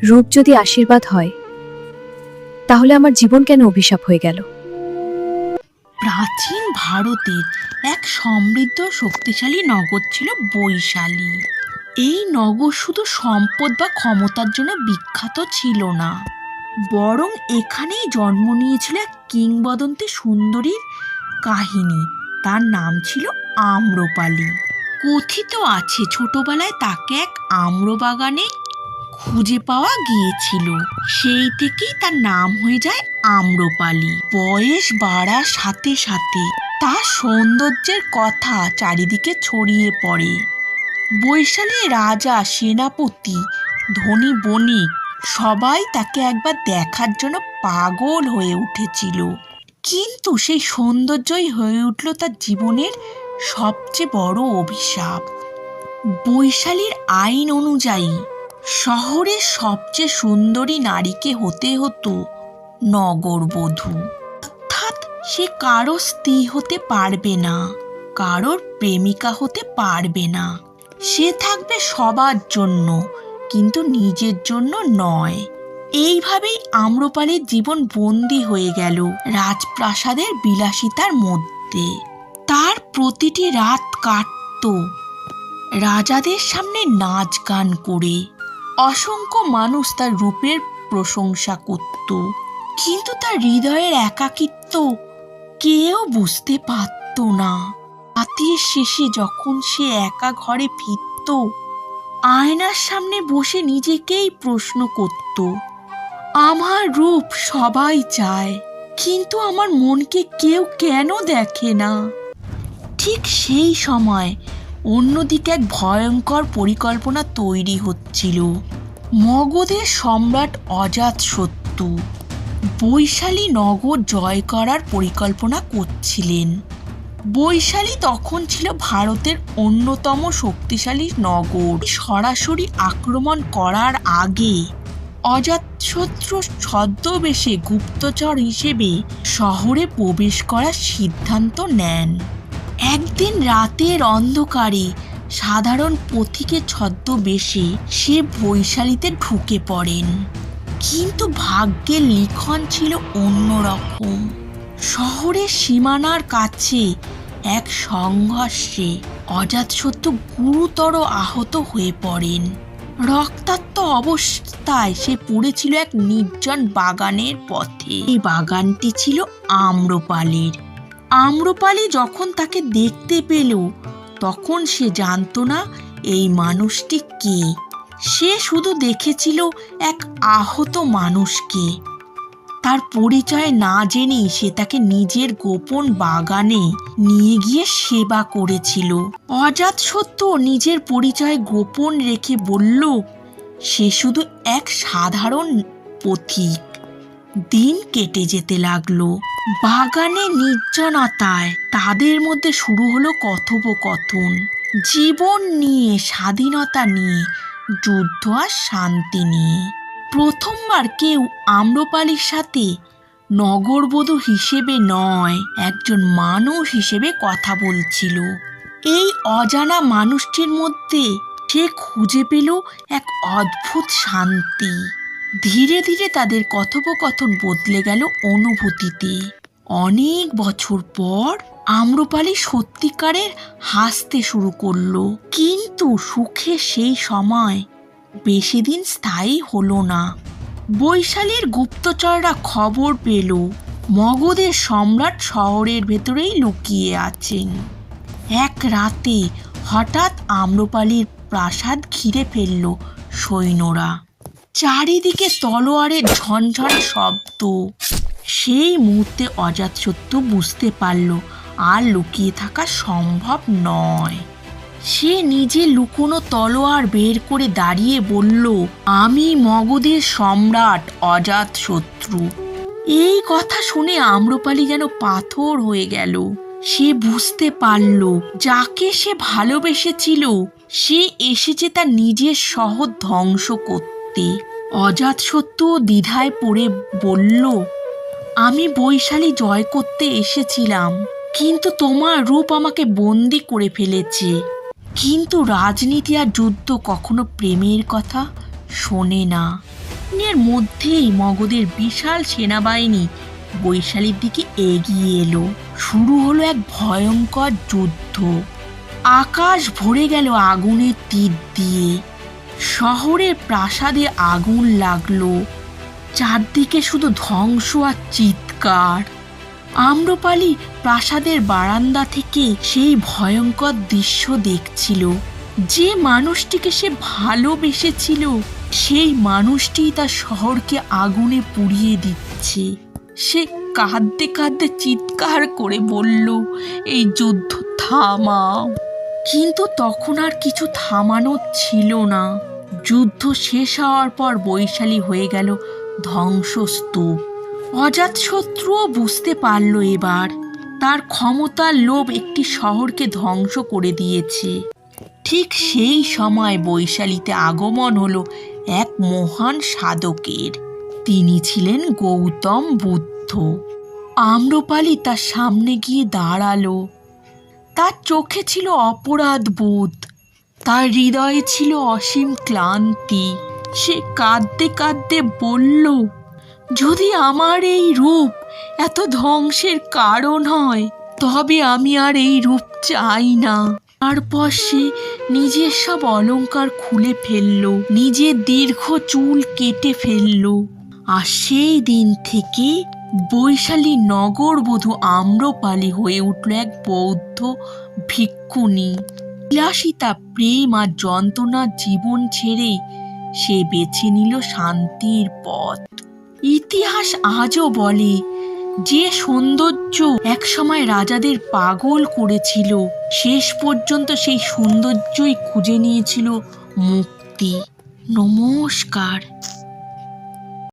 রূপ যদি আশীর্বাদ হয় তাহলে আমার জীবন কেন অভিশাপ হয়ে গেল? প্রাচীন ভারতের এক সমৃদ্ধ শক্তিশালী নগর ছিল বৈশালী। এই নগর শুধু সম্পদ বা ক্ষমতার জন্য বিখ্যাত ছিল না, বরং এখানেই জন্ম নিয়েছিল এক কিংবদন্তি সুন্দরীর কাহিনী। তার নাম ছিল আম্রপালি। কথিত আছে ছোটবেলায় তাকে এক আম্রবাগানে খুঁজে পাওয়া গিয়েছিল। সেই থেকেই তার নাম হয়ে যায় আম্রপালি। বয়স বাড়ার সাথে সাথে তার সৌন্দর্যের কথা চারিদিকে ছড়িয়ে পড়ে। বৈশালী রাজা, সেনাপতি, ধনী বণিক সবাই তাকে একবার দেখার জন্য পাগল হয়ে উঠেছিল। কিন্তু সেই সৌন্দর্যই হয়ে উঠল তার জীবনের সবচেয়ে বড় অভিশাপ। বৈশালীর আইন অনুযায়ী শহরের সবচেয়ে সুন্দরী নারীকে হতে হতো নগরবধূ। অর্থাৎ সে কারো স্ত্রী হতে পারবে না, কারোর প্রেমিকা হতে পারবে না। সে থাকবে সবার জন্য, কিন্তু নিজের জন্য নয়। এইভাবেই আম্রপালির জীবন বন্দী হয়ে গেল রাজপ্রাসাদের বিলাসিতার মধ্যে। তার প্রতিটি রাত কাটত রাজাদের সামনে নাচ গান করে। অসংখ্য মানুষ তার রূপের প্রশংসা করত, কিন্তু তার হৃদয়ের একাকিত্ব কেউ বুঝতে পারত না। রাতের শেষে যখন সে একা ঘরে ফিরত, আয়নার সামনে বসে নিজেকেই প্রশ্ন করত, আমার রূপ সবাই চায়, কিন্তু আমার মনকে কেউ কেন দেখে না? ঠিক সেই সময় অন্যদিকে এক ভয়ঙ্কর পরিকল্পনা তৈরি হচ্ছিল। মগধের সম্রাট অজাতশত্রু বৈশালী নগর জয় করার পরিকল্পনা করছিলেন। বৈশালী তখন ছিল ভারতের অন্যতম শক্তিশালী নগর। সরাসরি আক্রমণ করার আগে অজাতশত্রু ছদ্মবেশে গুপ্তচর হিসেবে শহরে প্রবেশ করার সিদ্ধান্ত নেন। একদিন রাতের অন্ধকারে সাধারণ পথিকের ছদ্মবেশে সে বৈশালীতে ঢুকে পড়েন। কিন্তু ভাগ্যের লিখন ছিল অন্যরকম। শহরের সীমানার কাছে এক সংঘর্ষে অজাতশত্রু গুরুতর আহত হয়ে পড়েন। রক্তাক্ত অবস্থায় সে পড়েছিল এক নির্জন বাগানের পথে। এই বাগানটি ছিল আম্রপালির। আম্রপালি যখন তাকে দেখতে পেল, তখন সে জানত না এই মানুষটি কে। সে শুধু দেখেছিল এক আহত মানুষকে। তার পরিচয় না জেনেই সে তাকে নিজের গোপন বাগানে নিয়ে গিয়ে সেবা করেছিল। অজাতশত্রু নিজের পরিচয় গোপন রেখে বলল, সে শুধু এক সাধারণ পথিক। দিন কেটে যেতে লাগলো। বাগানে নির্জনতায় তাদের মধ্যে শুরু হলো কথোপকথন। জীবন নিয়ে, স্বাধীনতা নিয়ে, যুদ্ধ আর শান্তি নিয়ে। প্রথমবার কেউ আম্রপালির সাথে নগরবধূ হিসেবে নয়, একজন মানুষ হিসেবে কথা বলছিল। এই অজানা মানুষটির মধ্যে সে খুঁজে পেল এক অদ্ভুত শান্তি। ধীরে ধীরে তাদের কথোপকথন বদলে গেল অনুভূতিতে। অনেক বছর পর আম্রপালি সত্যিকারের হাসতে শুরু করলো। কিন্তু সুখে সেই সময় বেশি দিন স্থায়ী হলো না। বৈশালীর গুপ্তচররা খবর পেল মগধের সম্রাট শহরের ভেতরেই লুকিয়ে আছেন। এক রাতে হঠাৎ আম্রপালির প্রাসাদ ঘিরে ফেলল সৈন্যরা। চারিদিকে তলোয়ারের ঝনঝন শব্দ। সেই মুহূর্তে অজাতশত্রু বুঝতে পারল আর লুকিয়ে থাকা সম্ভব নয়। সে নিজে লুকোনো তলোয়ার বের করে দাঁড়িয়ে বলল, আমি মগধের সম্রাট অজাতশত্রু। এই কথা শুনে আম্রপালি যেন পাথর হয়ে গেল। সে বুঝতে পারল যাকে সে ভালোবেসেছিল সে এসেছে তার নিজের শহর ধ্বংস করতে। অজাতশত্রু দ্বিধায় পড়ে বলল, আমি বৈশালী জয় করতে এসেছিলাম, কিন্তু তোমার রূপ আমাকে বন্দি করে ফেলেছে। কিন্তু রাজনীতি আর যুদ্ধ কখনো প্রেমের কথা শোনে না। এর মধ্যেই মগধের বিশাল সেনাবাহিনী বৈশালীর দিকে এগিয়ে এলো। শুরু হলো এক ভয়ঙ্কর যুদ্ধ। আকাশ ভরে গেল আগুনের তীর দিয়ে। শহরের প্রাসাদে আগুন লাগলো। চারদিকে শুধু ধ্বংস আর চিৎকার। আম্রপালি প্রাসাদের বারান্দা থেকে সেই ভয়ঙ্কর দৃশ্য দেখছিল। যে মানুষটিকে সে ভালোবেসেছিল সেই মানুষটি তার শহরকে আগুনে পুড়িয়ে দিচ্ছে। সে কাঁদতে কাঁদতে চিৎকার করে বলল, এই যুদ্ধ থামাও। কিন্তু তখন আর কিছু থামানোর ছিল না। যুদ্ধ শেষ হওয়ার পর বৈশালী হয়ে গেল ধ্বংসস্তূপ। অজাতশত্রুও বুঝতে পারল এবার তার ক্ষমতার লোভ একটি শহরকে ধ্বংস করে দিয়েছে। ঠিক সেই সময় বৈশালীতে আগমন হলো এক মহান সাধকের। তিনি ছিলেন গৌতম বুদ্ধ। আম্রপালি তার সামনে গিয়ে দাঁড়ালো। তার চোখে ছিল অপরাধ বোধ, তার হৃদয়ে ছিল অসীম ক্লান্তি। সে কাঁদতে কাঁদতে বলল, যদি আমার এই রূপ এত ধ্বংসের কারণ হয় তবে আমি আর এই রূপ চাই না। তারপর সে নিজের সব অলংকার খুলে ফেলল, নিজের দীর্ঘ চুল কেটে ফেলল। আর সেই দিন থেকে বৈশালী নগরবধূ আম্রপালি হয়ে উঠল এক বৌদ্ধ ভিক্ষুণী। বিলাসিতা, প্রেম আর যন্ত্রণার জীবন ছেড়ে সে বেছে নিল শান্তির পথ। ইতিহাস আজও বলে, যে সৌন্দর্য একসময় রাজাদের পাগল করেছিল শেষ পর্যন্ত সেই সৌন্দর্যই খুঁজে নিয়েছিল মুক্তি। নমস্কার।